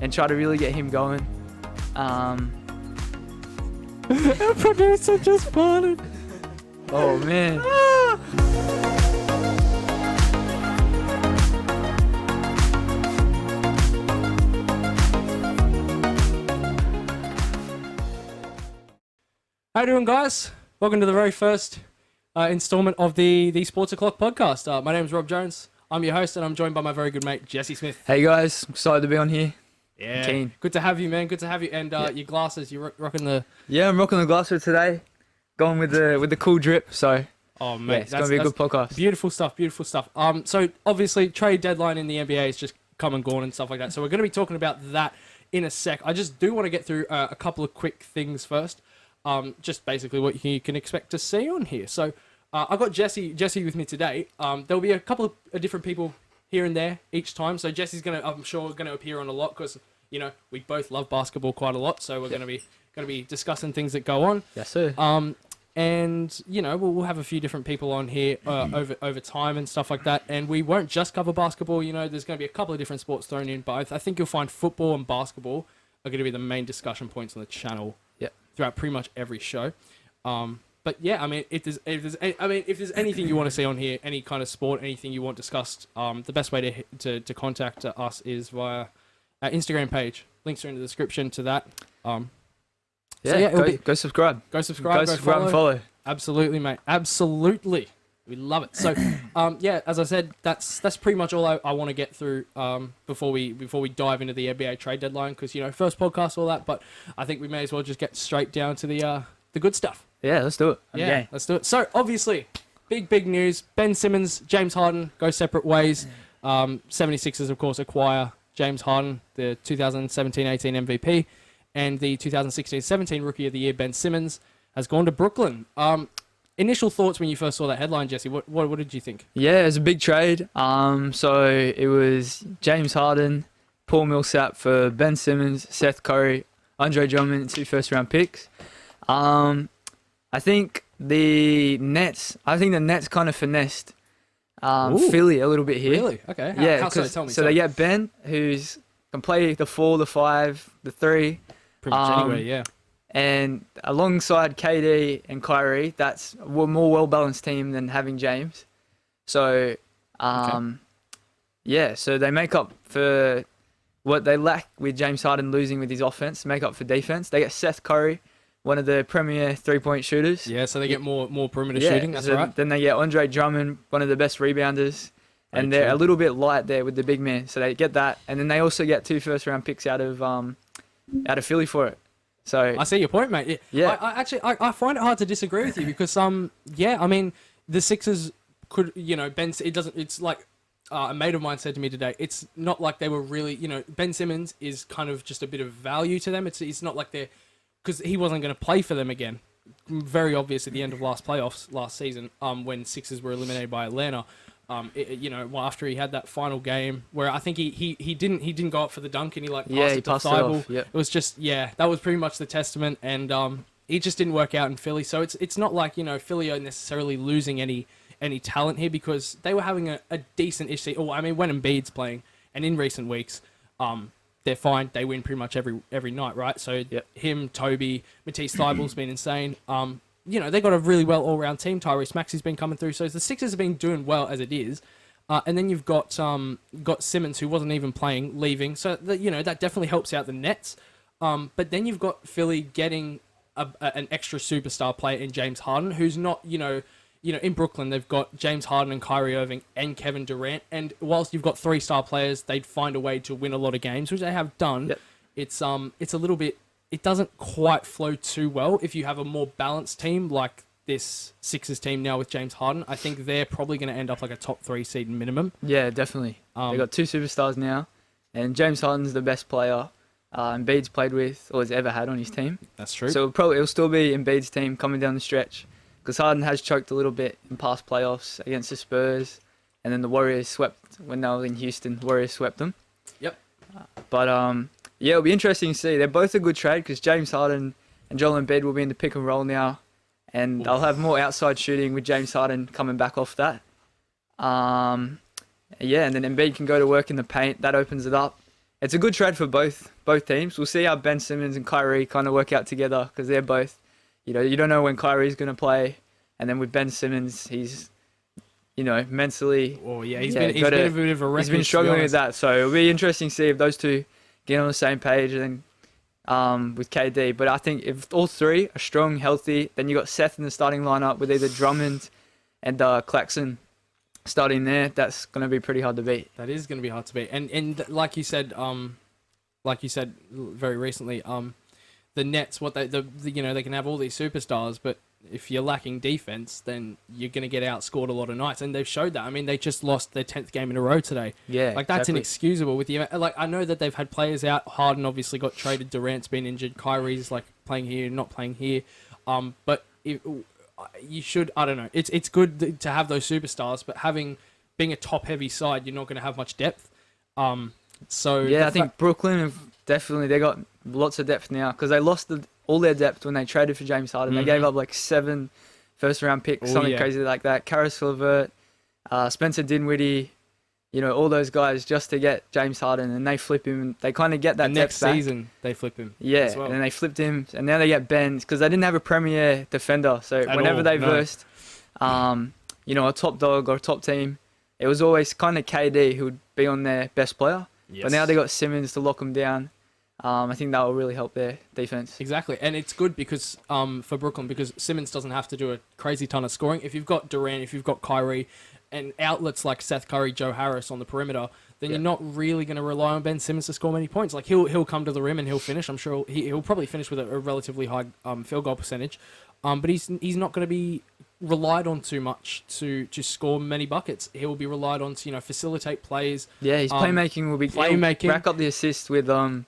and try to really get him going. Our producer just farted. Oh man. How you doing, guys? Welcome to the very first installment of the Sports O'Clock podcast. My name is Rob Jones. I'm your host, and I'm joined by my very good mate, Jesse Smith. Hey guys, excited to be on here. Yeah, Keen. Good to have you, man. Good to have you. And your glasses, you're rocking the... Yeah, I'm rocking the glasses today. Going with the cool drip, so Oh, mate. yeah, it's going to be a good podcast. Beautiful stuff, beautiful stuff. So, obviously, trade deadline in the NBA is just come and gone and stuff like that. So, we're going to be talking about that in a sec. I just do want to get through a couple of quick things first. Just basically what you can expect to see on here. So I got Jesse with me today. There'll be a couple of different people here and there each time. So Jesse's I'm sure gonna appear on a lot because we both love basketball quite a lot. So we're gonna be discussing things that go on. Yes, sir. And we'll have a few different people on here over time and stuff like that. And we won't just cover basketball. There's gonna be a couple of different sports thrown in. But I think you'll find football and basketball are gonna be the main discussion points on the channel. Throughout pretty much every show, but yeah, I mean, if there's anything you want to see on here, any kind of sport, anything you want discussed, the best way to contact us is via our Instagram page. Links are in the description to that. Go subscribe. Go subscribe. Go and follow. Absolutely, mate. Absolutely. We love it. So, as I said, that's pretty much all I want to get through before we dive into the NBA trade deadline because first podcast, all that. But I think we may as well just get straight down to the good stuff. Yeah, let's do it. Let's do it. So obviously, big news: Ben Simmons, James Harden go separate ways. 76ers, of course, acquire James Harden, the 2017-18 MVP, and the 2016-17 Rookie of the Year, Ben Simmons, has gone to Brooklyn. Initial thoughts when you first saw that headline, Jesse? What did you think? Yeah, it was a big trade. So it was James Harden, Paul Millsap for Ben Simmons, Seth Curry, Andre Drummond, and 2 first-round picks. I think the Nets kind of finessed Philly a little bit here. Really? Okay. How so? Tell me. So they get Ben, who's can play the 4, the 5, the 3. Pretty much anyway, yeah. And alongside KD and Kyrie, that's a more well-balanced team than having James. So, so they make up for what they lack with James Harden losing with his offense, make up for defense. They get Seth Curry, one of the premier three-point shooters. Yeah, so they get more perimeter shooting, that's right. Then they get Andre Drummond, one of the best rebounders. And they're a little bit light there with the big man. So they get that. And then they also get 2 first-round picks out of Philly for it. So I see your point, mate. Yeah. I find it hard to disagree with you because I mean the Sixers could Ben. It doesn't. It's like a mate of mine said to me today. It's not like they were really Ben Simmons is kind of just a bit of value to them. It's not like they're because he wasn't going to play for them again. Very obvious at the end of last season when Sixers were eliminated by Atlanta. After he had that final game where I think he didn't go up for the dunk and he passed it to Thibault. It was just that was pretty much the testament, and it just didn't work out in Philly. So it's not like Philly are necessarily losing any talent here because they were having a decent-ish season. I mean, when Embiid's playing, and in recent weeks, they're fine. They win pretty much every night, right? So him, Toby, Matisse Thybulle's been insane. They got a really well all-round team. Tyrese Maxey's been coming through. So the Sixers have been doing well as it is. And then you've got Simmons, who wasn't even playing, leaving. So, that definitely helps out the Nets. But then you've got Philly getting an extra superstar player in James Harden, who's not, in Brooklyn, they've got James Harden and Kyrie Irving and Kevin Durant. And whilst you've got 3-star players, they'd find a way to win a lot of games, which they have done. Yep. It's a little bit... It doesn't quite flow too well if you have a more balanced team like this Sixers team now with James Harden. I think they're probably going to end up like a top 3 seed minimum. Yeah, definitely. They've got 2 superstars now, and James Harden's the best player Embiid's played with or has ever had on his team. That's true. So it'll still be Embiid's team coming down the stretch because Harden has choked a little bit in past playoffs against the Spurs, and then the Warriors swept when they were in Houston. The Warriors swept them. Yep. It'll be interesting to see. They're both a good trade because James Harden and Joel Embiid will be in the pick and roll now, and they'll have more outside shooting with James Harden coming back off that. And then Embiid can go to work in the paint. That opens it up. it's a good trade for both teams. We'll see how Ben Simmons and Kyrie kind of work out together because they're both, you don't know when Kyrie's going to play, and then with Ben Simmons, he's, mentally. Oh yeah, he's been a bit of a wreck. He's been struggling with that, so it'll be interesting to see if those two get on the same page and with KD. But I think if all three are strong, healthy, then you got Seth in the starting lineup with either Drummond and Claxton starting there. That's going to be pretty hard to beat. That is going to be hard to beat. And like you said very recently, the Nets, they can have all these superstars, but if you're lacking defense, then you're going to get outscored a lot of nights, and they've showed that. I mean, they just lost their 10th game in a row today. Yeah, like that's inexcusable. With the I know that they've had players out. Harden obviously got traded. Durant's been injured. Kyrie's like playing here, not playing here. But you should. I don't know. It's good to have those superstars, but being a top heavy side, you're not going to have much depth. So yeah, I think Brooklyn have they got lots of depth now because they lost all their depth when they traded for James Harden. They gave up like 7 first-round picks, something crazy like that. Karis LeVert, Spencer Dinwiddie, all those guys just to get James Harden, and they flip him. And they kind of get that the depth next season they flip him. Yeah, as well. And then they flipped him, and now they get Ben because they didn't have a premier defender. So whenever they versed, a top dog or a top team, it was always kind of KD who would be on their best player. Yes. But now they got Simmons to lock them down. I think that will really help their defense. Exactly, and it's good because for Brooklyn, because Simmons doesn't have to do a crazy ton of scoring. If you've got Durant, if you've got Kyrie, and outlets like Seth Curry, Joe Harris on the perimeter, then you're not really going to rely on Ben Simmons to score many points. Like he'll come to the rim and he'll finish. I'm sure he'll probably finish with a relatively high field goal percentage, but he's not going to be relied on too much to score many buckets. He will be relied on to facilitate plays. Yeah, his playmaking will be playmaking. Rack up the assists with Joe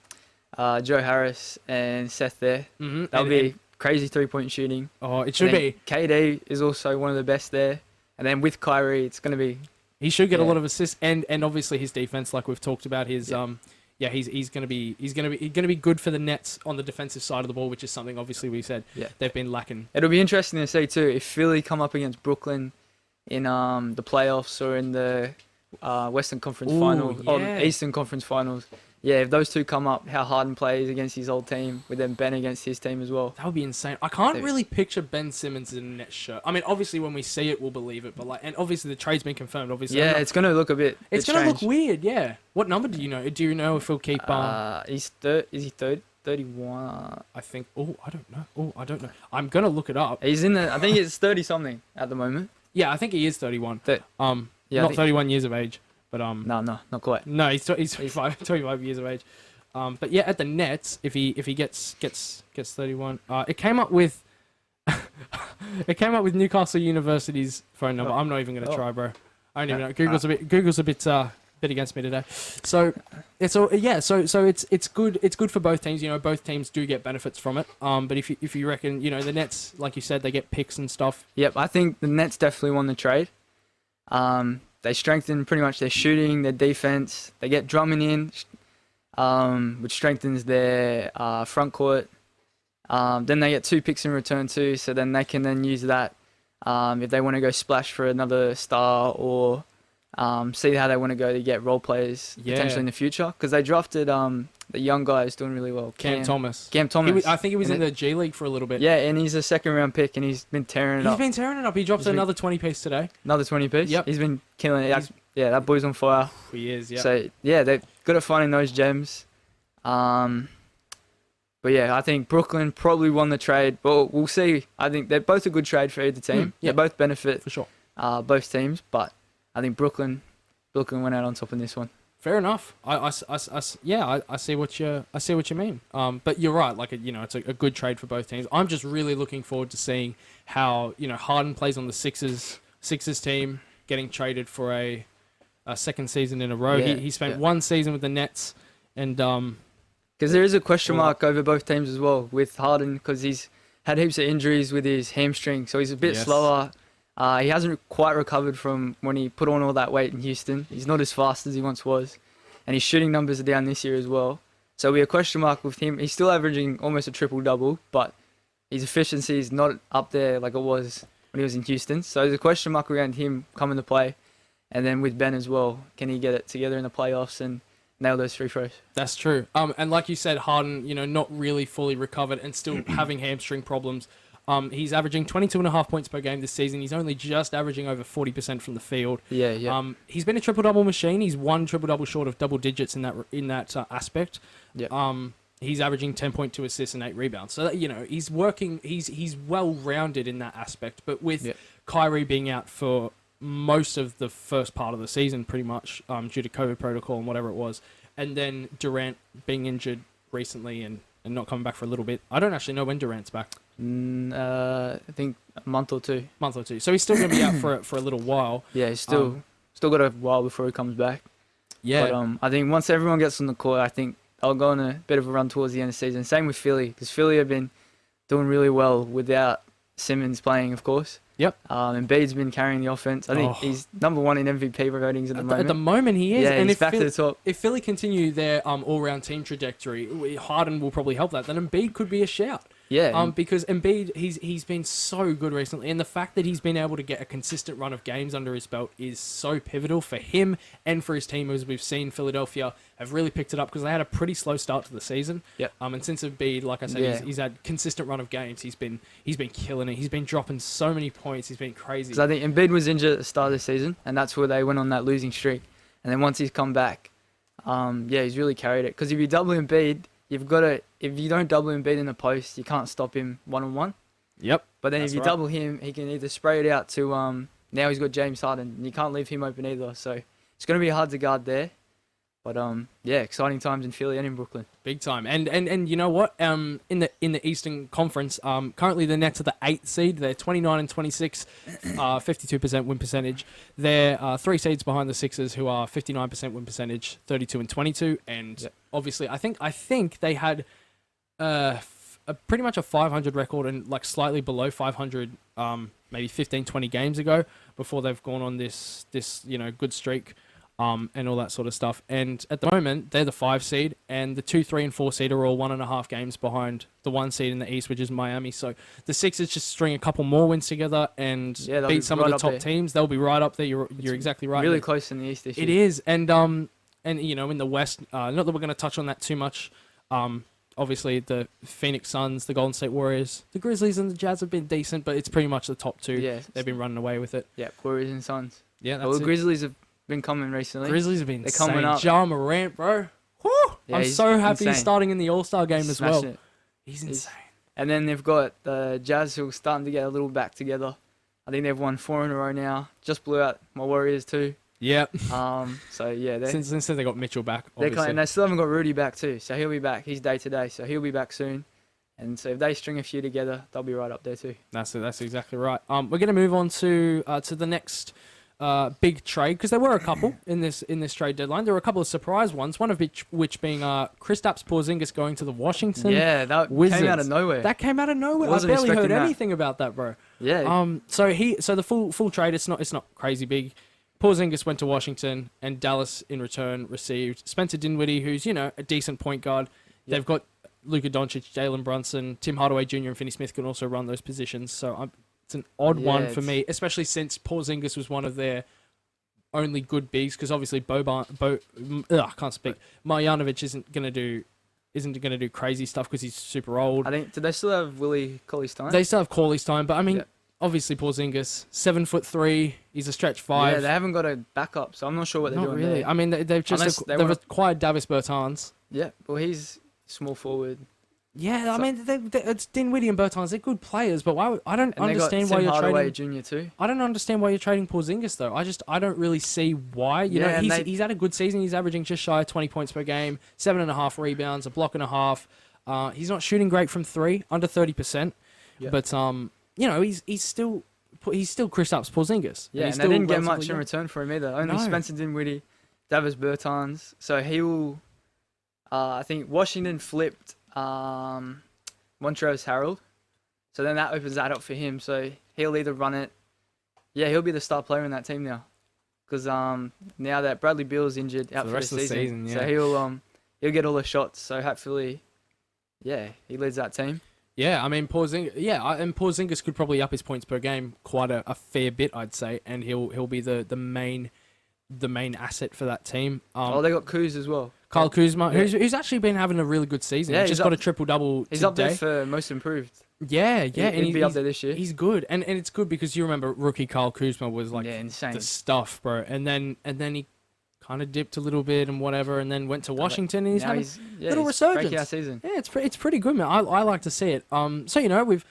Harris and Seth there. Mm-hmm. That'll be crazy 3-point shooting. Oh, it should be. KD is also one of the best there. And then with Kyrie, it's going to be... He should get a lot of assists, and obviously his defense, like we've talked about, he's going to be good for the Nets on the defensive side of the ball, which is something obviously we said they've been lacking. It'll be interesting to see too if Philly come up against Brooklyn in the playoffs or in the Western Conference Finals or Eastern Conference Finals. Yeah, if those two come up, how Harden plays against his old team, with then Ben against his team as well. That would be insane. I can't really picture Ben Simmons in a Nets shirt. I mean, obviously when we see it, we'll believe it. But and obviously the trade's been confirmed. Obviously, it's going to look a bit. It's going to look weird. Yeah. What number do you know? Do you know if he'll keep? Is he 31? I think. Oh, I don't know. I'm gonna look it up. He's in the. I think it's 30 something at the moment. Yeah, I think he is 31. Not 31 years of age. But no, not quite. No, he's 25 years of age. But yeah, at the Nets, if he gets 31, it came up with Newcastle University's phone number. I'm not even gonna try, bro. I don't even know. Google's a bit against me today. So it's it's good. It's good for both teams. Both teams do get benefits from it. But if you reckon, the Nets, like you said, they get picks and stuff. Yep, I think the Nets definitely won the trade. They strengthen pretty much their shooting, their defense. They get Drummond in, which strengthens their front court. Then they get 2 picks in return too, so then they can then use that if they want to go splash for another star or see how they want to go to get role players potentially in the future. Because they drafted the young guy who's doing really well. Cam Thomas. I think he was in the G League for a little bit. Yeah, and he's a 2nd-round pick, and he's been tearing it up. He's been tearing it up. He dropped another 20-piece today. Another 20-piece? Yep. He's been killing it. That boy's on fire. He is, yeah. So, they're good at finding those gems. But yeah, I think Brooklyn probably won the trade. But we'll see. I think they're both a good trade for either team. They both benefit for sure. Both teams, but I think Brooklyn went out on top in this one. Fair enough. I see what you mean. But you're right. Like it's a good trade for both teams. I'm just really looking forward to seeing how Harden plays on the Sixers team, getting traded for a second season in a row. He spent one season with the Nets, and because there is a question mark over both teams as well with Harden, because he's had heaps of injuries with his hamstring, so he's a bit slower. He hasn't quite recovered from when he put on all that weight in Houston. He's not as fast as he once was. And his shooting numbers are down this year as well. So we have a question mark with him. He's still averaging almost a triple-double, but his efficiency is not up there like it was when he was in Houston. So there's a question mark around him coming to play. And then with Ben as well, can he get it together in the playoffs and nail those free throws. That's true. And like you said, Harden, not really fully recovered and still having hamstring problems. He's averaging 22.5 points per game this season. He's only just averaging over 40% from the field. Yeah. He's been a triple-double machine. He's one triple-double short of double digits in that aspect. Yeah. He's averaging 10.2 assists and 8 rebounds. So, he's working. He's well-rounded in that aspect. But with Kyrie being out for most of the first part of the season, pretty much, due to COVID protocol and whatever it was, and then Durant being injured recently and not coming back for a little bit. I don't actually know when Durant's back. I think a month or two. So he's still going to be out for a little while. Yeah, he's still got a while before he comes back. Yeah. But I think once everyone gets on the court, I think they'll go on a bit of a run towards the end of the season. Same with Philly, because Philly have been doing really well without Simmons playing, of course. Yep. Embiid's been carrying the offense. I think he's number one in MVP ratings at the moment. At the moment, he is. Yeah, and he's back to the top. If Philly continue their all-round team trajectory, Harden will probably help that. Then Embiid could be a shout. Yeah. Because Embiid, he's been so good recently, and the fact that he's been able to get a consistent run of games under his belt is so pivotal for him and for his team. As we've seen, Philadelphia have really picked it up because they had a pretty slow start to the season. Yep. And since Embiid, like I said, he's had consistent run of games. He's been killing it. He's been dropping so many points. He's been crazy. Because I think Embiid was injured at the start of the season, and that's where they went on that losing streak. And then once he's come back, he's really carried it. Because if you double Embiid, if you don't double Embiid in the post, you can't stop him one-on-one. Yep. But then if you double him, he can either spray it out to, now he's got James Harden, and you can't leave him open either. So it's going to be hard to guard there. But exciting times in Philly and in Brooklyn. Big time. And you know what? In the Eastern Conference, currently the Nets are the 8th seed. They're 29 and 26, 52% win percentage. They're 3 seeds behind the Sixers, who are 59% win percentage, 32 and 22. And obviously, I think they had pretty much a 500 record and like slightly below 500, maybe 15, 20 games ago before they've gone on this good streak. And all that sort of stuff. And at the moment, they're the 5 seed, and the 2, 3, and 4 seed are all 1.5 games behind the 1 seed in the East, which is Miami. So the Sixers just string a couple more wins together and beat some of the top teams. They'll be right up there. You're exactly right. Really close in the East this year. It is, and in the West, not that we're going to touch on that too much. Obviously, the Phoenix Suns, the Golden State Warriors, the Grizzlies, and the Jazz have been decent, but it's pretty much the top 2. Yeah, they've been running away with it. Yeah, Warriors and Suns. Yeah, the Grizzlies have been coming recently. Grizzlies have been insane. Coming up. Ja Morant, bro. Woo! Yeah, I'm so happy insane. He's starting in the All-Star game as well. It. He's insane. And then they've got the Jazz, who are starting to get a little back together. I think they've won 4 in a row now. Just blew out my Warriors too. Yep. So yeah, since they got Mitchell back, and they still haven't got Rudy back too. So he'll be back. He's day to day, so he'll be back soon. And so if they string a few together, they'll be right up there too. That's exactly right. We're gonna move on to the next big trade, because there were a couple in this trade deadline. There were a couple of surprise ones. One of which being Kristaps Porzingis going to the Washington. Yeah, that Wizards. came out of nowhere. That came out of nowhere. I barely heard anything about that, bro. Yeah. So the full trade. It's not crazy big. Porzingis went to Washington, and Dallas in return received Spencer Dinwiddie, who's a decent point guard. Yep. They've got Luka Doncic, Jalen Brunson, Tim Hardaway Jr. and Finney Smith can also run those positions. So it's an odd one for me, especially since Porzingis was one of their only good bigs, because obviously I can't speak. Marjanovic isn't gonna do crazy stuff because he's super old. I think, do they still have Willie Cauley-Stein? They still have Cauley-Stein, but I mean, obviously Porzingis, 7'3", he's a stretch 5. Yeah, they haven't got a backup, so I'm not sure what they're doing really. There. I mean, they've acquired Davis Bertans. Yeah, well, he's small forward. Yeah, I mean, it's Dinwiddie and Bertans. They're good players, but I don't understand why you're trading. Hardaway Jr. too. I don't understand why you're trading Porzingis though. I don't really see why. He's had a good season. He's averaging just shy of 20 points per game, 7.5 rebounds, a block and a half. He's not shooting great from 3, under 30%. Yeah. But he's still Kristaps Porzingis. Yeah, and they didn't get much in return for him either. Only Spencer Dinwiddie, Davis Bertans. So he will. I think Washington flipped Montrezl Harrell, so then that opens that up for him. So he'll either run it. Yeah, he'll be the star player in that team now, because now that Bradley Beal's injured out for the rest of the season, so he'll get all the shots. So hopefully, he leads that team. Yeah, I mean Porzingis could probably up his points per game quite a fair bit, I'd say, and he'll be the main asset for that team. They got Kuz as well. Kyle Kuzma, Yeah. who's actually been having a really good season. Yeah, He's just got a triple-double He's up there today. for most improved. Yeah, yeah. And He'd be up there this year. He's good. And it's good because you remember rookie Kyle Kuzma was like insane. the stuff, bro. And then he kind of dipped a little bit and whatever, and then went to Washington, and he's having a little resurgence. Breaking out season. Yeah, it's pretty good, man. I like to see it. So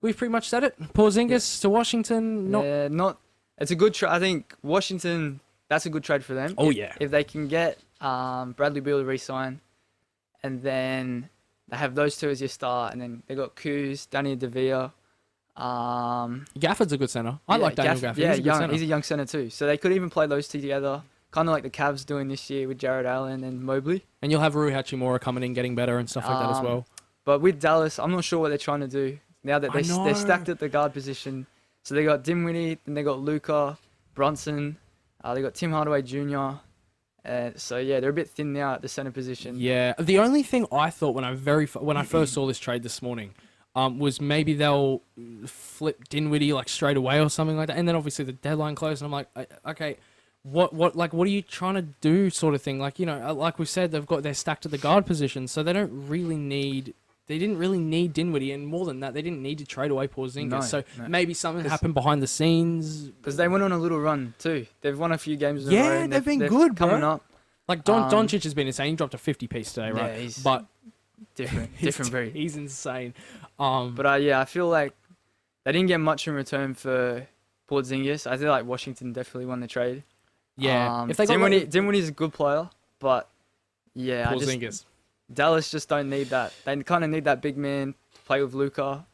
we've pretty much said it. Porzingis to Washington. It's a good trade. I think Washington. That's a good trade for them. Oh yeah. If they can get Bradley Beal to re-sign, and then they have those two as your start, and then they got Kuz, Danny DeVere. Gafford's a good center. I like Daniel Gafford. Yeah, he's a young center too. So they could even play those two together, kind of like the Cavs doing this year with Jared Allen and Mobley. And you'll have Rui Hachimura coming in, getting better and stuff like that as well. But with Dallas, I'm not sure what they're trying to do now that they're stacked at the guard position. So they got Dinwiddie, then they got Luka, Brunson, they got Tim Hardaway Jr. So yeah, they're a bit thin now at the center position. Yeah, the only thing I thought when I first saw this trade this morning, was maybe they'll flip Dinwiddie like straight away or something like that, and then obviously the deadline closed, and I'm like, okay, what are you trying to do, sort of thing? Like, like we said, they're stacked at the guard position, so they didn't really need Dinwiddie, and more than that, they didn't need to trade away Porzingis. Maybe something happened behind the scenes. Because they went on a little run too. They've won a few games in a row. Yeah, they've been good, coming bro. up. Like Doncic has been insane. He dropped a 50-piece today, right? Yeah, he's but different breed. He's insane. But I feel like they didn't get much in return for Porzingis. I feel like Washington definitely won the trade. Yeah, if they Dinwiddie's a good player, but yeah, Porzingis. Dallas just don't need that. They kind of need that big man to play with Luka.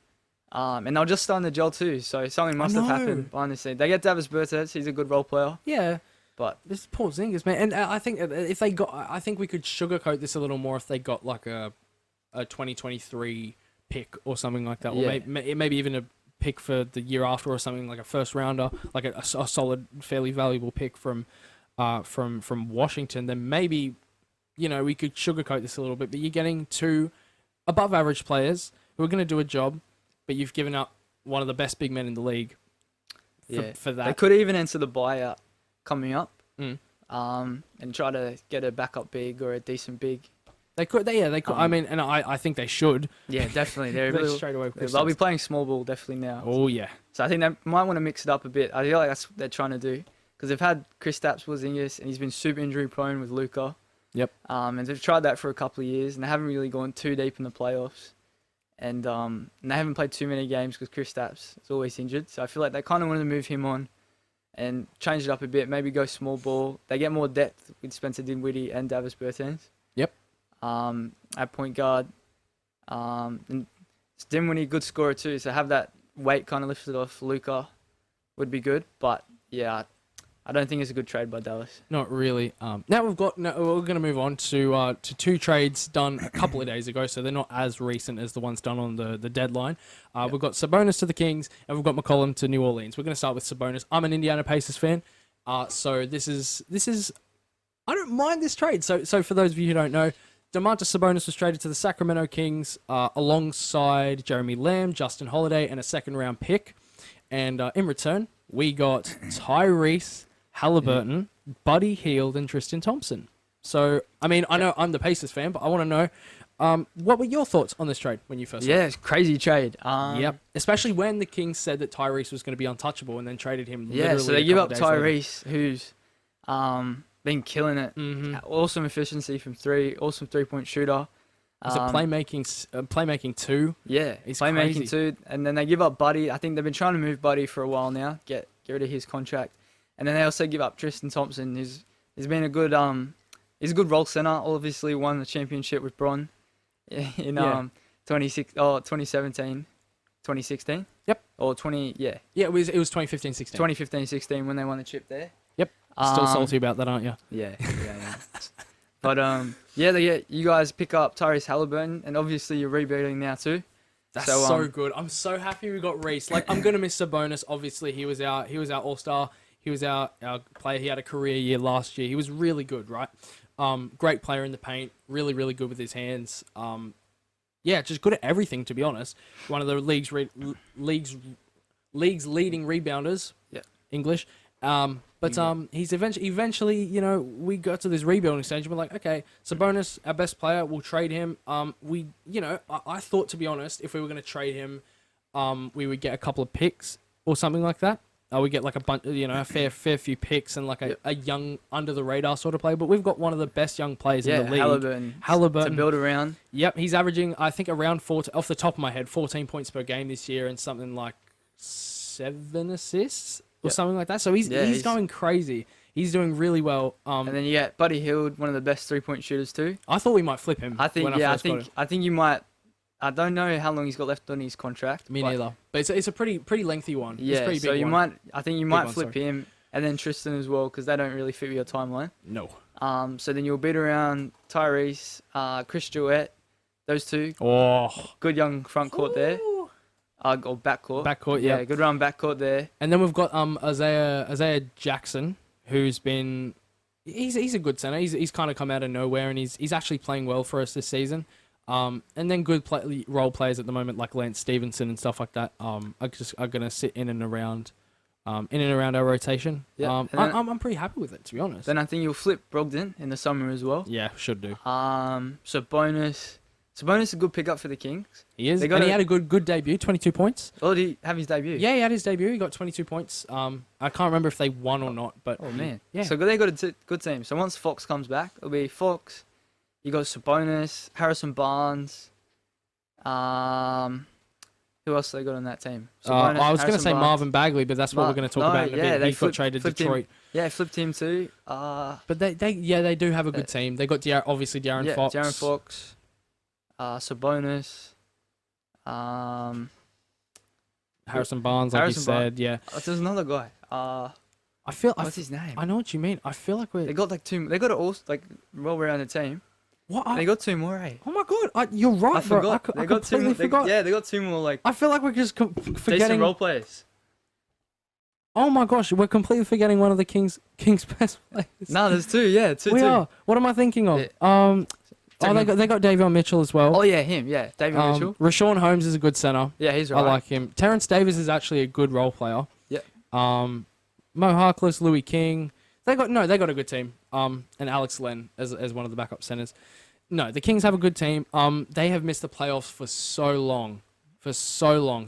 And they're just starting to gel too, so something must have happened behind the scenes. They get Davis Bertans, he's a good role player. Yeah. But this is Porzingis, man. And I think I think we could sugarcoat this a little more if they got like a 2023 pick or something like that. Or maybe even a pick for the year after or something, like a first rounder, like a solid, fairly valuable pick from Washington. Then maybe, we could sugarcoat this a little bit. But you're getting two above average players who are going to do a job, but you've given up one of the best big men in the league for that. They could even enter the buyout coming up, and try to get a backup big or a decent big. They could. I mean, and I think they should. Yeah, definitely. Straight away. They'll be playing small ball definitely now. Oh yeah. So I think they might want to mix it up a bit. I feel like that's what they're trying to do, because they've had Kristaps Porzingis and he's been super injury prone with Luka. Yep. And they've tried that for a couple of years and they haven't really gone too deep in the playoffs. And they haven't played too many games because Kristaps is always injured. So I feel like they kind of wanted to move him on and change it up a bit. Maybe go small ball. They get more depth with Spencer Dinwiddie and Davis Bertans. Yep. At point guard. And Dinwiddie, good scorer too. So have that weight kind of lifted off Luka would be good. But yeah, I don't think it's a good trade by Dallas. Not really. Now we're going to move on to two trades done a couple of days ago, so they're not as recent as the ones done on the deadline. We've got Sabonis to the Kings, and we've got McCollum to New Orleans. We're going to start with Sabonis. I'm an Indiana Pacers fan, so this is I don't mind this trade. So for those of you who don't know, Domantas Sabonis was traded to the Sacramento Kings alongside Jeremy Lamb, Justin Holiday, and a second-round pick. And in return, we got Tyrese Halliburton, Buddy Hield, and Tristan Thompson. So, I mean, I know I'm the Pacers fan, but I want to know, what were your thoughts on this trade when you first saw it? Yeah, it's a crazy trade. Yep. Especially when the Kings said that Tyrese was going to be untouchable and then traded him Yeah, so they give up Tyrese, who's been killing it. Mm-hmm. Awesome efficiency from three, awesome three-point shooter. Is it playmaking 2? Yeah, he's playmaking crazy. 2. And then they give up Buddy. I think they've been trying to move Buddy for a while now, get rid of his contract. And then they also give up Tristan Thompson, who's been a good he's a good role center. Obviously won the championship with Bron in 2017, 2016. Yep. Or 20 yeah. Yeah, it was 2015-16. 2015-16 when they won the chip there. Yep. Still salty about that, aren't you? Yeah. But you guys pick up Tyrese Halliburton, and obviously you're rebuilding now too. That's so good. I'm so happy we got Reese. Like, I'm gonna miss Sabonis. Obviously, he was our all-star. He was our player. He had a career year last year. He was really good, right? Great player in the paint. Really, really good with his hands. Just good at everything, to be honest. One of the league's leading rebounders. Yeah. English. He's eventually, you know, we got to this rebuilding stage and we're like, okay, Sabonis, our best player, we'll trade him. I thought, to be honest, if we were going to trade him, we would get a couple of picks or something like that. We get like a bunch, you know, a fair few picks and like a young under the radar sort of player. But we've got one of the best young players in the league. Halliburton to build around. Yep, he's averaging, I think, around off the top of my head, 14 points per game this year and something like 7 assists or something like that. So he's going crazy. He's doing really well. And then you get Buddy Hield, one of the best 3-point shooters too. I thought we might flip him. I think you might. I don't know how long he's got left on his contract. Me neither. But it's a pretty lengthy one. Yeah, it's a pretty so big you one. I think you might flip him and then Tristan as well because they don't really fit with your timeline. No. So then you'll beat around Tyrese, Chris Jewett, those two. Oh, good young front court there. Or backcourt. Backcourt, yeah. Good run backcourt there. And then we've got Isaiah Jackson, who's been he's a good center. He's kind of come out of nowhere and he's actually playing well for us this season. And then good role players at the moment like Lance Stevenson and stuff like that. Are gonna sit in and around our rotation. Yeah. I'm pretty happy with it, to be honest. Then I think you'll flip Brogdon in the summer as well. Yeah, should do. Sabonis is a good pickup for the Kings. He is. He had a good debut, 22 points. Oh, did he have his debut? Yeah, he had his debut. He got 22 points. I can't remember if they won or not, but oh man, yeah. So they got a good team. So once Fox comes back, it'll be Fox. You got Sabonis, Harrison Barnes. Who else they got on that team? Sabonis, I was going to say Barnes. Marvin Bagley, but that's what we're going to talk about in a bit. He got traded to Detroit. Yeah, flipped him too. But they do have a good team. They got De'Aaron Fox. De'Aaron Fox. Sabonis. Harrison Barnes, like you said, yeah. There's another guy. What's his name? I know what you mean. I feel like they got like two. They got it all like well-rounded team. What? They got two more, eh? Oh my god, you're right, I forgot. bro. I completely forgot. They got two more like. I feel like we're just decent forgetting role players. Oh my gosh, we're completely forgetting one of the Kings' best players. No, there's two. Yeah, two. We are. What am I thinking of? Yeah. They got Davion Mitchell as well. Oh yeah, him. Yeah, Davion Mitchell. Rashawn Holmes is a good center. Yeah, he's right. I like him. Terrence Davis is actually a good role player. Yeah. Mo Harkless, Louis King. They got a good team. And Alex Len as one of the backup centers. No, the Kings have a good team. They have missed the playoffs for so long.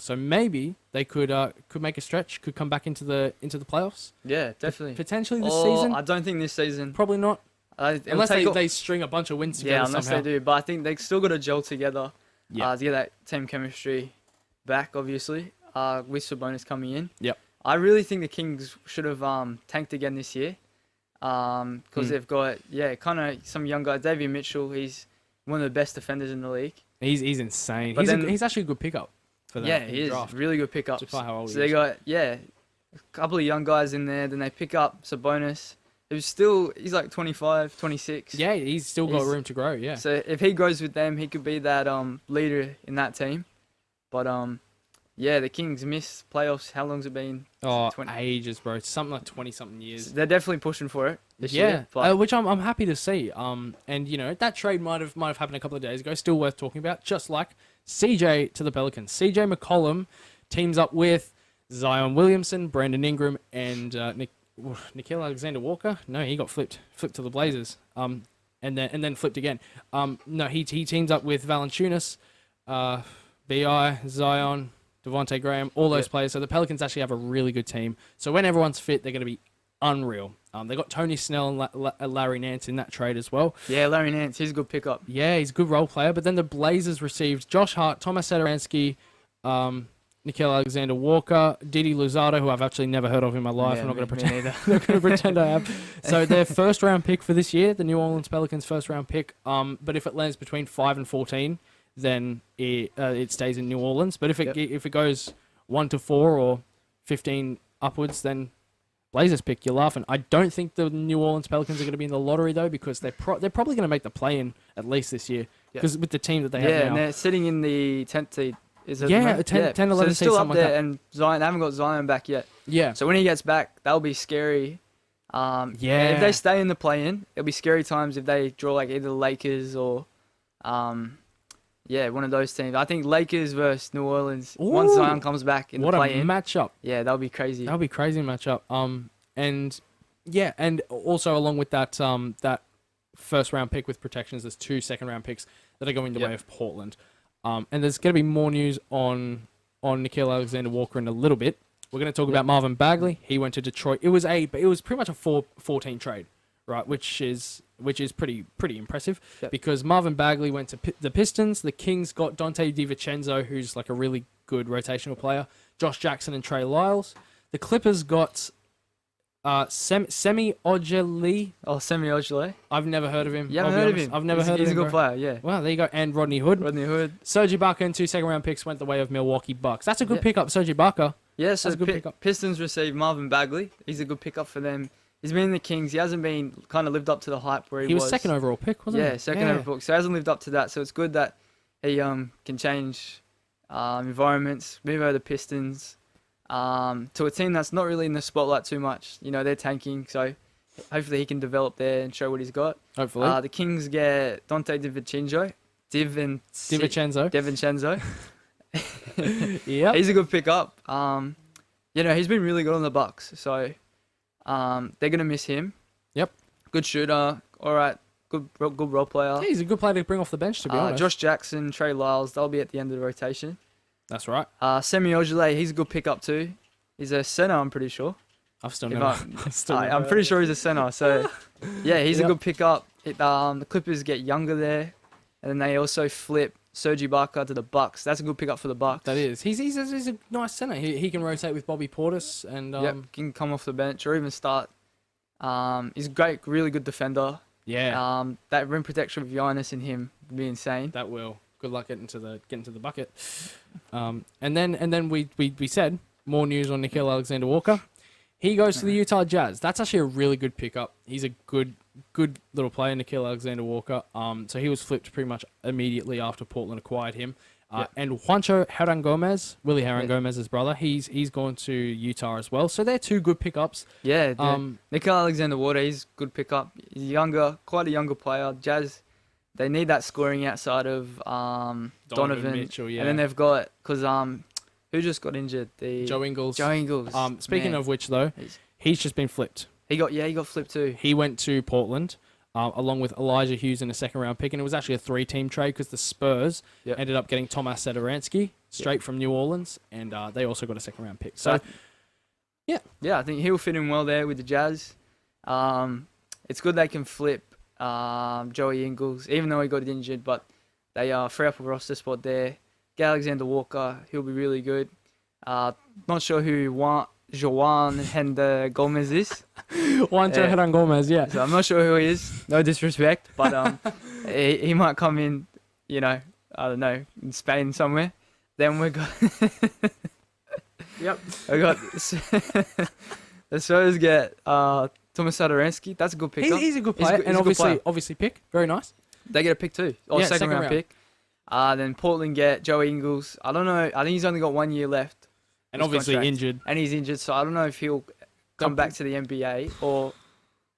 So maybe they could make a stretch, could come back into the playoffs. Yeah, definitely. Potentially this season. I don't think this season. Probably not. Unless they string a bunch of wins together. Yeah, unless somehow. they do. But I think they still got to gel together. Yeah. To get that team chemistry back, obviously. With Sabonis coming in. Yep. I really think the Kings should have tanked again this year. Because they've got kind of some young guy. Davion Mitchell, he's one of the best defenders in the league. He's insane. But he's actually a good pickup for them. Yeah, he is. Draft. Really good pickups. Despite how old so they got a couple of young guys in there. Then they pick up Sabonis. He's like 25, 26. Yeah, he's still got room to grow. Yeah. So if he grows with them, he could be that leader in that team. But the Kings missed playoffs. How long's it been? Ages, bro. Something like 20-something years. They're definitely pushing for it this year. Which I'm happy to see. And you know that trade might have happened a couple of days ago. Still worth talking about. Just like CJ to the Pelicans. CJ McCollum teams up with Zion Williamson, Brandon Ingram, and Nickeil Alexander-Walker. No, he got flipped to the Blazers. And then flipped again. No, he teams up with Valanciunas, Bi, Zion, Devontae Graham, all those players. So the Pelicans actually have a really good team. So when everyone's fit, they're going to be unreal. They got Tony Snell and Larry Nance in that trade as well. Yeah, Larry Nance, he's a good pickup. Yeah, he's a good role player. But then the Blazers received Josh Hart, Thomas Satoransky, Nickeil Alexander-Walker, Didi Luzzatto, who I've actually never heard of in my life. I'm not going to pretend I have. So their first-round pick for this year, the New Orleans Pelicans' first-round pick. But if it lands between 5 and 14, then it stays in New Orleans. But if it goes 1 to 4 or 15 upwards, then Blazers pick. You're laughing. I don't think the New Orleans Pelicans are going to be in the lottery though, because they're probably going to make the play-in at least this year. Because with the team that they have now. Yeah, and they're sitting in the 10th seed. 10, 11 so they're still up like there, that. and Zion, they haven't got Zion back yet. Yeah. So when he gets back, that'll be scary. If they stay in the play-in, it'll be scary times if they draw like either the Lakers or, one of those teams. I think Lakers versus New Orleans. Once Zion comes back in the play-in. What a matchup! Yeah, that'll be crazy. That'll be crazy matchup. And yeah, and also along with that that first round pick with protections, there's 2 second round picks that are going the way of Portland. And there's going to be more news on Nickeil Alexander-Walker in a little bit. We're going to talk about Marvin Bagley. He went to Detroit. It was pretty much a 4-team trade, right? Which is pretty impressive because Marvin Bagley went to the Pistons. The Kings got Dante DiVincenzo, who's like a really good rotational player. Josh Jackson and Trey Lyles. The Clippers got Semi Ojeleye. Oh, Semi Ojeleye. I've never heard of him. You haven't heard of him? I've never heard of him. He's a good player, yeah. Wow, there you go. And Rodney Hood. Serge Ibaka and 2 second round picks went the way of Milwaukee Bucks. That's a good pickup, Serge Ibaka. Yeah, so that's a good pickup. Pistons received Marvin Bagley. He's a good pickup for them. He's been in the Kings. He hasn't been kind of lived up to the hype where he was. He was second overall pick, wasn't he? Yeah, second overall pick. So he hasn't lived up to that. So it's good that he can change environments, move over the Pistons to a team that's not really in the spotlight too much. You know, they're tanking, so hopefully he can develop there and show what he's got. Hopefully. The Kings get Dante DiVincenzo. DiVincenzo. Yeah, he's a good pickup. You know, he's been really good on the Bucks, so they're gonna miss him. Yep. Good shooter. All right. Good role player. Yeah, he's a good player to bring off the bench, to be honest. Josh Jackson, Trey Lyles, they'll be at the end of the rotation. That's right. Semi Ojeleye, he's a good pickup too. He's a center, I'm pretty sure. I'm pretty sure he's a center. So yeah, he's a good pickup. The Clippers get younger there, and then they also flip Serge Ibaka to the Bucks. That's a good pickup for the Bucks. That is. He's a nice center. He can rotate with Bobby Portis and can come off the bench or even start. He's a great, really good defender. Yeah. That rim protection with Giannis and him would be insane. That will. Good luck getting to the bucket. And then we said more news on Nickeil Alexander-Walker. He goes to the Utah Jazz. That's actually a really good pickup. He's a good little player, Nickeil Alexander-Walker. So he was flipped pretty much immediately after Portland acquired him. And Juancho Hernan-Gomez, Willie Hernan-Gomez's brother, he's gone to Utah as well. So they're 2 good pickups. Yeah, Nickeil Alexander-Walker, he's a good pickup. He's younger, quite a younger player. Jazz, they need that scoring outside of Donovan Mitchell, yeah. And then they've got, because who just got injured? Joe Ingles. Speaking of which, though, he's just been flipped. He got flipped too. He went to Portland, along with Elijah Hughes in a second round pick, and it was actually a 3-team trade because the Spurs ended up getting Tomas Satoransky straight from New Orleans, and they also got a second round pick. So, yeah, I think he'll fit in well there with the Jazz. It's good they can flip Joey Ingles, even though he got injured, but they free up a roster spot there. Get Alexander-Walker, he'll be really good. Not sure who Joan Hender Gomez is. Juancho Hernan-Gomez, yeah. So I'm not sure who he is. No disrespect, but he might come in, you know, I don't know, in Spain somewhere. Then we got Yep. I got the Spurs get Tomas Satoransky. That's a good pickup. He's a good player, and obviously pick. Very nice. They get a pick too. Or second round pick. Then Portland get Joey Ingles. I don't know. I think he's only got 1 year left. And obviously injured. And he's injured, so I don't know if he'll come back to the NBA or.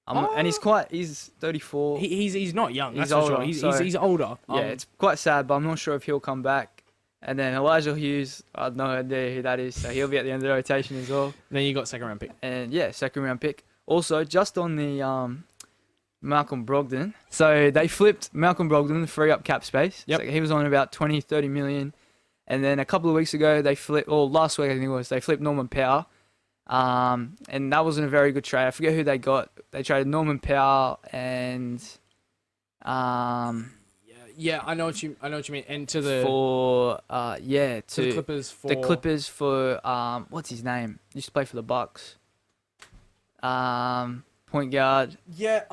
And he's 34. He's not young. He's that's older. For sure. He's older. Yeah, it's quite sad, but I'm not sure if he'll come back. And then Elijah Hughes, I have no idea who that is, so he'll be at the end of the rotation as well. Then you got second round pick. And yeah, second round pick. Also, just on the Malcolm Brogdon. So they flipped Malcolm Brogdon to free up cap space. Yep. So he was on about 20-30 million. And then a couple of weeks ago, last week I think it was, they flipped Norman Powell. And that wasn't a very good trade. I forget who they got. They traded Norman Powell and yeah, I know what you mean. And to the to the Clippers for what's his name? Used to play for the Bucks. Point guard. Yeah,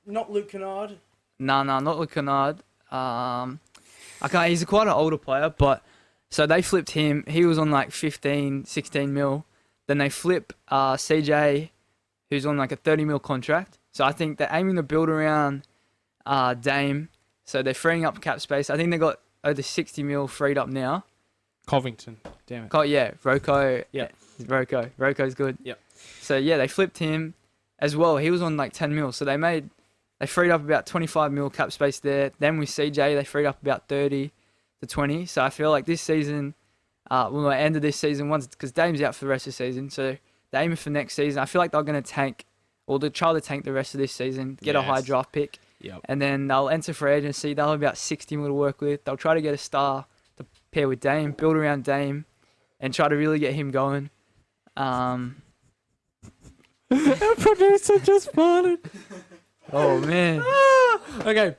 not Luke Kennard. No, not Luke Kennard. He's quite an older player, but so they flipped him. He was on like 15, 16 mil. Then they flip CJ, who's on like a 30 mil contract. So I think they're aiming to build around Dame. So they're freeing up cap space. I think they got over 60 mil freed up now. Covington, damn it. Yeah, Rocco. Yeah, Rocco's good. Yep. So yeah, they flipped him as well. He was on like 10 mil. So they freed up about 25 mil cap space there. Then with CJ, they freed up about 30 to 20. So I feel like this season, the end of this season, because Dame's out for the rest of the season, so they're aiming for next season. I feel like they're going to tank, or they'll try to tank the rest of this season, get a high Yes. draft pick, Yep. and then they'll enter free agency. They'll have about 60 mil to work with. They'll try to get a star to pair with Dame, build around Dame, and try to really get him going. Our producer just farted. Oh man. Okay.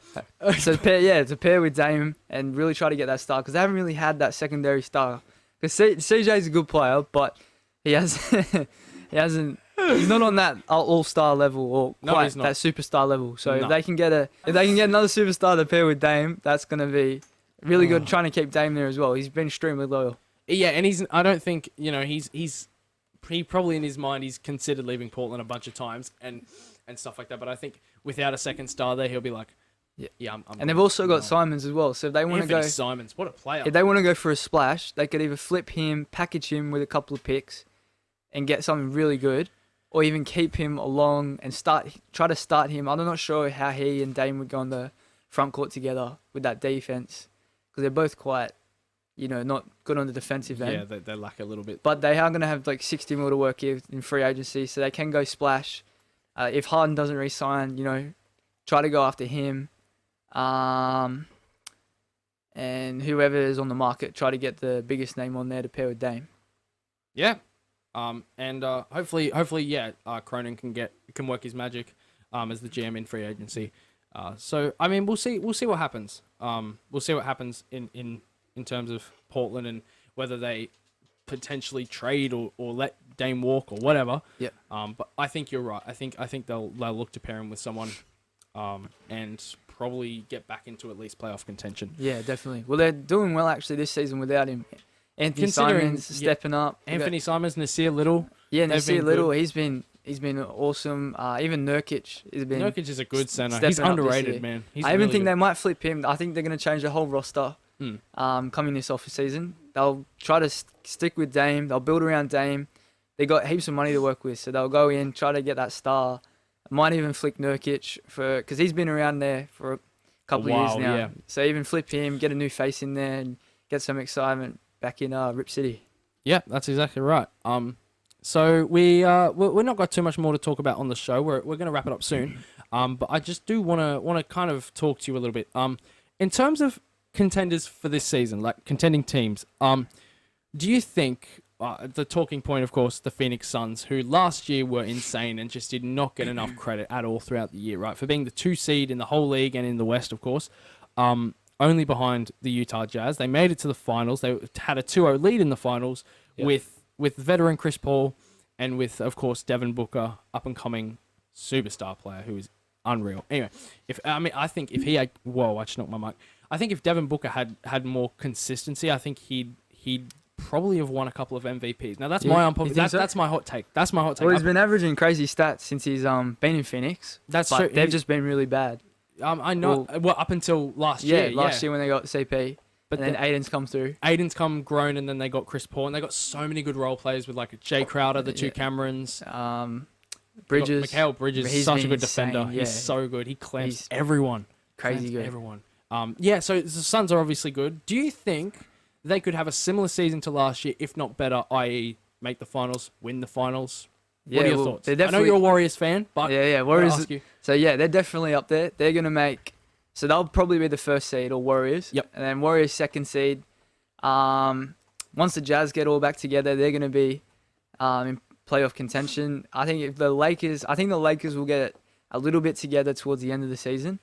To pair with Dame and really try to get that star because they haven't really had that secondary star. Because CJ's a good player, but he hasn't. He's not on that all-star level or No, quite he's not. that superstar level. So No. if they can get another superstar to pair with Dame, that's gonna be really good. Trying to keep Dame there as well. He's been extremely loyal. Yeah, and I don't think, he probably in his mind, he's considered leaving Portland a bunch of times and stuff like that. But I think without a second star there, he'll be like, I'm And they've also got Simmons as well. So if they want to go, Simmons, what a player. if they want to go for a splash, they could either flip him, package him with a couple of picks, and get something really good, or even keep him along and try to start him. I'm not sure how he and Dame would go on the front court together with that defense because they're both quite, not good on the defensive end. Yeah, they lack a little bit. But they are going to have like 60 mil to work with in free agency, so they can go splash. If Harden doesn't re-sign, try to go after him. And whoever is on the market, try to get the biggest name on there to pair with Dame. Yeah. And hopefully, Cronin can work his magic as the GM in free agency. So I mean, we'll see what happens. We'll see what happens in terms of Portland and whether they potentially trade or let Dame walk or whatever. Yeah. But I think you're right. I think they'll look to pair him with someone, and probably get back into at least playoff contention. Yeah, definitely. Well, they're doing well actually this season without him. Anthony Considering- Simons stepping up. Anthony Simons, Nasir Little. Yeah, they've Nasir been Little. good. He's been awesome. Even Nurkic has been. Nurkic is a good center. stepping He's up this underrated, year. man. He's I even really think good. they might flip him. I think they're going to change the whole roster. Coming this off season, they'll try to stick with Dame. They'll build around Dame. They got heaps of money to work with, so they'll go in, try to get that star. Might even flick Nurkic because he's been around there for a couple of years now. Yeah. So even flip him, get a new face in there, and get some excitement back in Rip City. Yeah, that's exactly right. So we're not got too much more to talk about on the show. We're going to wrap it up soon. But I just do want to kind of talk to you a little bit. In terms of contenders for this season, like contending teams, do you think the talking point, of course, the Phoenix Suns, who last year were insane and just did not get enough credit at all throughout the year, right? For being the 2 seed in the whole league and in the West, of course, only behind the Utah Jazz. They made it to the finals. They had a 2-0 lead in the finals with veteran Chris Paul and with, of course, Devin Booker, up-and-coming superstar player who is unreal. Anyway, I think if he had... Whoa, I just knocked my mic. I think if Devin Booker had more consistency, I think he'd probably have won a couple of MVPs. Now that's Yeah, my you think so? that's my hot take. That's my hot take. Well, he's been averaging crazy stats since he's been in Phoenix. That's but true. they've just been really bad. I know. Well, up until last year. Last year when they got CP, But and then Aiden's come through. Aiden's come grown, and then they got Chris Paul, and they got so many good role players with like Jay Crowder, the two Camerons. Bridges. Mikal Bridges, He's such a been good insane, defender. yeah. He's so good. He clamps He's everyone. crazy good. Everyone. So the Suns are obviously good. Do you think they could have a similar season to last year, if not better, i.e. make the finals, win the finals? What are your thoughts? they're I know definitely- you're a Warriors fan, but Yeah, I'll Warriors. ask you. So yeah, they're definitely up there. They're gonna make. So they'll probably be the first seed or Warriors. Yep. And then Warriors second seed. Once the Jazz get all back together, they're gonna be in playoff contention. I think the Lakers will get a little bit together towards the end of the season.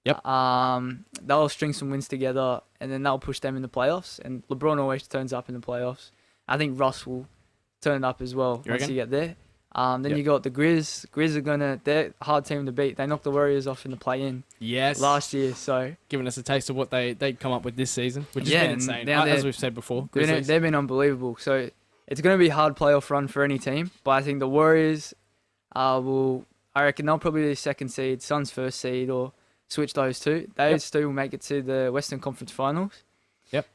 Yep. They'll string some wins together, and then they'll push them in the playoffs. And LeBron always turns up in the playoffs. I think Russ will turn up as well You once reckon? you get there. Then Yep. you got the Grizz. Grizz they're a hard team to beat. They knocked the Warriors off in the play-in Yes. last year, so Giving us a taste of what they'd come up with this season, which Yeah, has been and insane, now as they're- we've said before. they've Grizzlies. been unbelievable. So it's going to be a hard playoff run for any team, but I think the Warriors I reckon they'll probably be the second seed, Suns first seed, or switch those two. Those two will make it to the Western Conference Finals. Yep.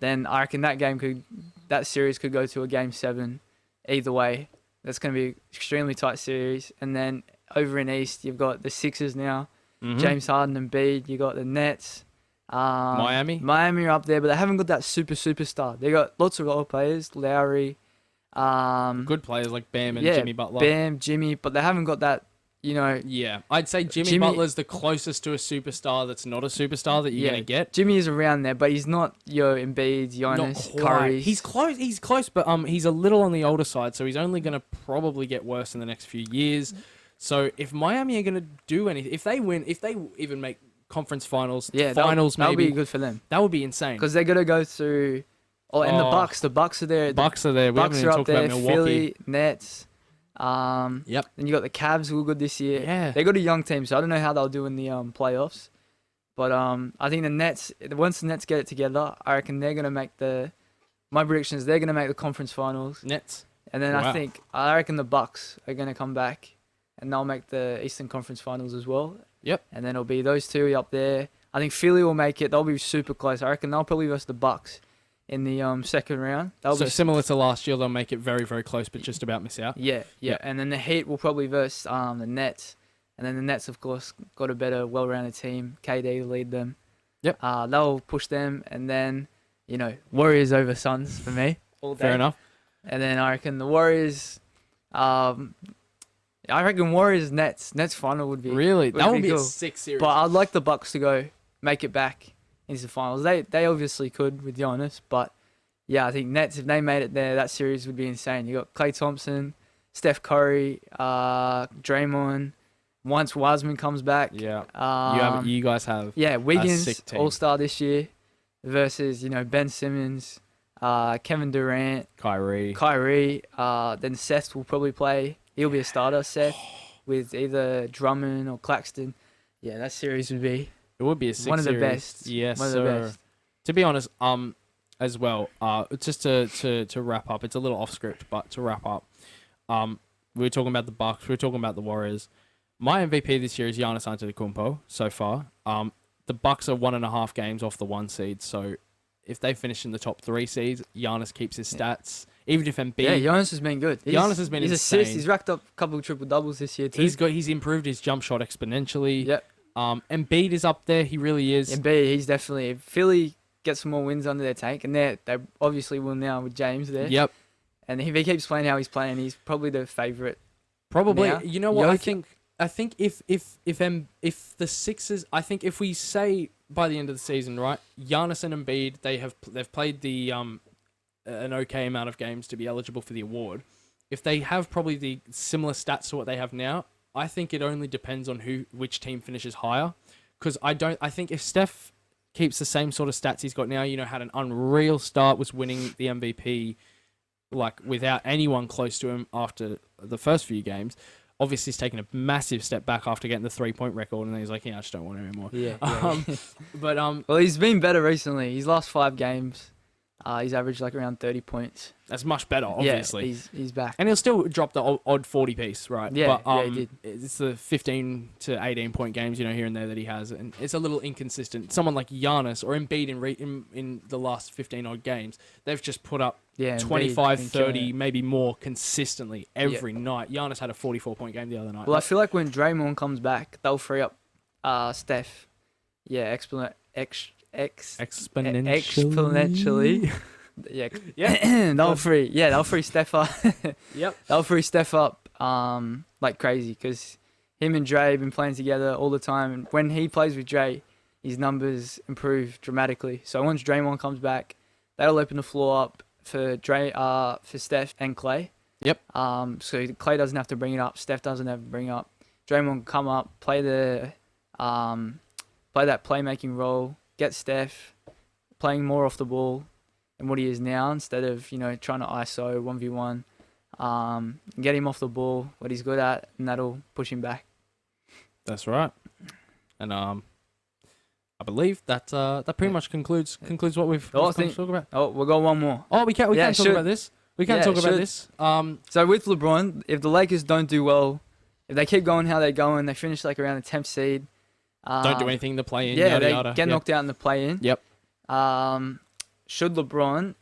Then I reckon that series could go to a game 7 either way. That's going to be an extremely tight series. And then over in East, you've got the Sixers now, Mhm. James Harden and Embiid. You got the Nets. Miami? Miami are up there, but they haven't got that superstar. They got lots of role players, Lowry, Good players like Bam and yeah, Jimmy Butler. Bam, Jimmy, but they haven't got that. Yeah, I'd say Jimmy Butler's the closest to a superstar that's not a superstar that you're gonna get. Jimmy is around there, but he's not your Embiid, Not Giannis, quite. Curry. He's close, but he's a little on the older side, so he's only gonna probably get worse in the next few years. So if Miami are gonna do anything, if they win, if they even make conference finals, finals that'll maybe, be good for them that would be insane. because they're gonna go through. Oh, and the Bucks are there. Bucks are there. We Bucks haven't are even up talked there. about Milwaukee. Philly, Nets. Yep. Then you got the Cavs who were good this year. Yeah. They got a young team, so I don't know how they'll do in the playoffs. But I think the Nets, once the Nets get it together, I reckon they're gonna make my prediction is they're gonna make the conference finals. Nets. And then Wow. I reckon the Bucks are gonna come back and they'll make the Eastern Conference Finals as well. Yep. And then it'll be those two up there. I think Philly will make it. They'll be super close. I reckon they'll probably versus the Bucks in the second round. So similar to last year, they'll make it very, very close, but just about miss out. Yeah. Yep. And then the Heat will probably versus the Nets. And then the Nets, of course, got a better, well-rounded team. KD will lead them. Yep. They'll push them. And then, Warriors over Suns for me. All day. Fair enough. And then I reckon the Warriors... I reckon Warriors Nets final would be Really? That would be cool. a sick series. But I'd like the Bucks to make it back into the finals. They obviously could with Giannis, but yeah, I think Nets, if they made it there, that series would be insane. You got Klay Thompson, Steph Curry, Draymond. Once Wiseman comes back, yeah, you guys have Wiggins sick team. All-Star this year versus Ben Simmons, Kevin Durant, Kyrie. Then Seth will probably play. He'll be a starter, Seth, with either Drummond or Claxton. Yeah, that series would be It would be a sick one of the series. best. Yes, one of the sir. best. To be honest, as well, just to wrap up, it's a little off script, but to wrap up, we were talking about the Bucks, we were talking about the Warriors. My MVP this year is Giannis Antetokounmpo so far. The Bucks are 1.5 games off the 1 seed, so if they finish in the top 3 seeds, Giannis keeps his stats. Even if Embiid, Giannis has been good. Giannis has been He's insane. assists. He's racked up a couple of triple doubles this year too. He's improved his jump shot exponentially. Yep. Embiid is up there. He really is. Embiid, he's definitely. If Philly get some more wins under their tank, and they obviously will now with James there. Yep. And if he keeps playing how he's playing, he's probably the favorite. Probably. Now. You know what? I think if the Sixers, I think if we say by the end of the season, right, Giannis and Embiid, they've played the an okay amount of games to be eligible for the award. If they have probably the similar stats to what they have now, I think it only depends on which team finishes higher. Because I think if Steph keeps the same sort of stats he's got now, had an unreal start, was winning the MVP like without anyone close to him after the first few games. Obviously, he's taken a massive step back after getting the 3-point record, and then he's like, I just don't want him anymore. Yeah. Well, he's been better recently. His last 5 games, he's averaged like around 30 points. That's much better, obviously. Yeah, he's back. And he'll still drop the odd 40 piece, right? Yeah, but, he did. It's the 15 to 18 point games, here and there that he has, and it's a little inconsistent. Someone like Giannis or Embiid in the last 15 odd games, they've just put up 25, 30, maybe more consistently every night. Giannis had a 44-point game the other night. Well, I feel like when Draymond comes back, they'll free up Steph. Yeah, exponentially. They'll free Steph up. Yep. They'll free Steph up like crazy because him and Dre have been playing together all the time, and when he plays with Dre, his numbers improve dramatically. So once Draymond comes back, that'll open the floor up for Steph and Klay. Yep. So Klay doesn't have to bring it up. Steph doesn't have to bring it up. Draymond can come up, play that playmaking role, get Steph playing more off the ball than what he is now, instead of trying to ISO 1v1. Get him off the ball, what he's good at, and that'll push him back. That's right. And I believe that pretty much concludes what we've come to talk about. Oh, we've got one more. Oh, we can talk about this. We can talk about this. So with LeBron, if the Lakers don't do well, if they keep going how they're going, they finish like around the 10th seed. Don't do anything in the play-in. Yeah, yada, they yada. get knocked out in the play-in. Yep. Should LeBron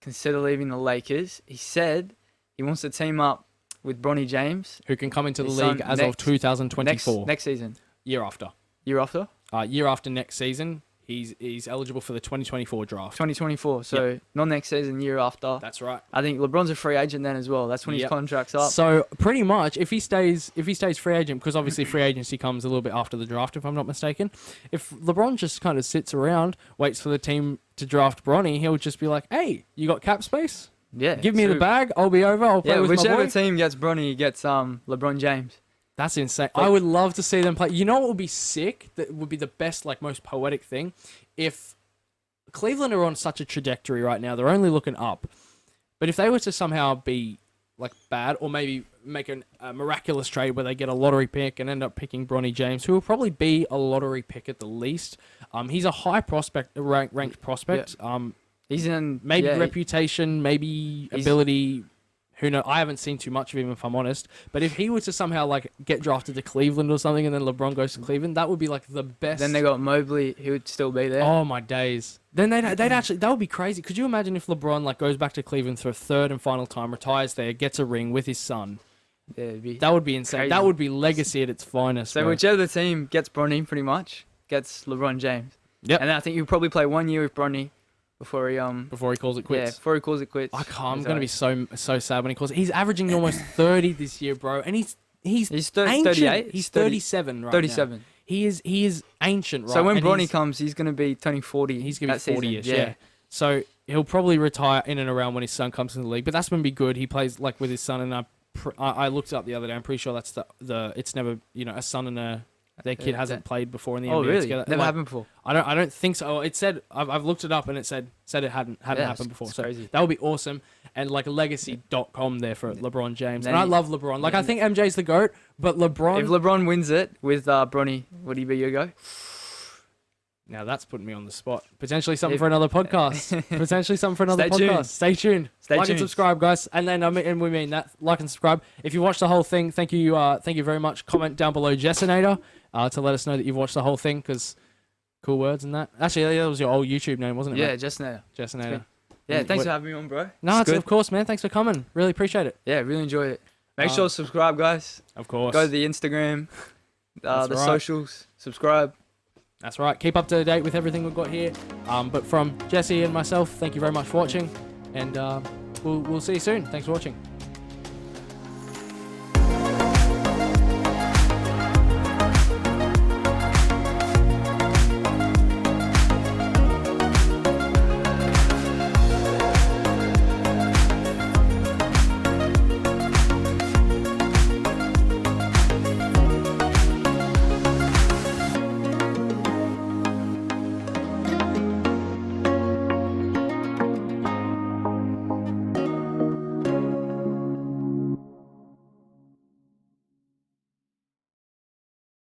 consider leaving the Lakers? He said he wants to team up with Bronny James, who can come into the league as of 2024. Next season. Year after. Year after? Year after next season, He's eligible for the 2024 draft. 2024. So not next season, year after. That's right. I think LeBron's a free agent then as well. That's when his contract's up. So pretty much, if he stays free agent, because obviously free agency comes a little bit after the draft, if I'm not mistaken. If LeBron just kind of sits around, waits for the team to draft Bronny, he'll just be like, "Hey, you got cap space? Yeah. Give me the bag. I'll be over. I'll play with my boy." Whichever team gets Bronny gets LeBron James. That's insane. I would love to see them play. You know what would be sick? That would be the best, like, most poetic thing? If Cleveland are on such a trajectory right now, they're only looking up. But if they were to somehow be, like, bad, or maybe make a miraculous trade where they get a lottery pick and end up picking Bronny James, who will probably be a lottery pick at the least. He's a high ranked prospect. Yeah. He's in... Maybe reputation, maybe ability... Who knows? I haven't seen too much of him, if I'm honest. But if he were to somehow like get drafted to Cleveland or something, and then LeBron goes to Cleveland, that would be like the best. Then they got Mobley, he would still be there. Oh my days! Then they'd actually, that would be crazy. Could you imagine if LeBron like goes back to Cleveland for a third and final time, retires there, gets a ring with his son? Yeah, that would be insane. Crazy. That would be legacy at its finest. So bro. whichever team gets Bronny, pretty much gets LeBron James. Yep. And I think he'll probably play 1 year with Bronny. Before he calls it quits. Yeah, before he calls it quits. I'm gonna be so sad when he calls it. He's averaging almost 30 this year, bro, and he's 38. He's 37 right 37. now. He is ancient, right? So when Bronny comes, he's gonna be turning 40. He's gonna be 40ish, yeah. So he'll probably retire in and around when his son comes in the league, but that's gonna be good. He plays like with his son, and I looked it up the other day. I'm pretty sure that's the it's never a son and their kid hasn't played before in the NBA together. Never happened before. I don't think so. It said I've looked it up and it said it hadn't happened before. So crazy. That would be awesome. And like a legacy.com there for LeBron James. And I love LeBron. Like I think MJ's the GOAT, but LeBron. If LeBron wins it with Bronny, would he be your go? Now that's putting me on the spot. Potentially something for another podcast. Potentially something for another podcast. Stay tuned. Like and subscribe, guys. And then and we mean that. Like and subscribe. If you watched the whole thing, thank you very much. Comment down below Jessinator to let us know that you've watched the whole thing, because cool words and that. Actually, that was your old YouTube name, wasn't it? Yeah, mate? Jessinator. Jessinator. Yeah, thanks for having me on, bro. No, of course, man. Thanks for coming. Really appreciate it. Yeah, really enjoyed it. Make sure to subscribe, guys. Of course. Go to the Instagram, socials. Subscribe. That's right. Keep up to date with everything we've got here. But from Jesse and myself, thank you very much for watching, and we'll see you soon. Thanks for watching.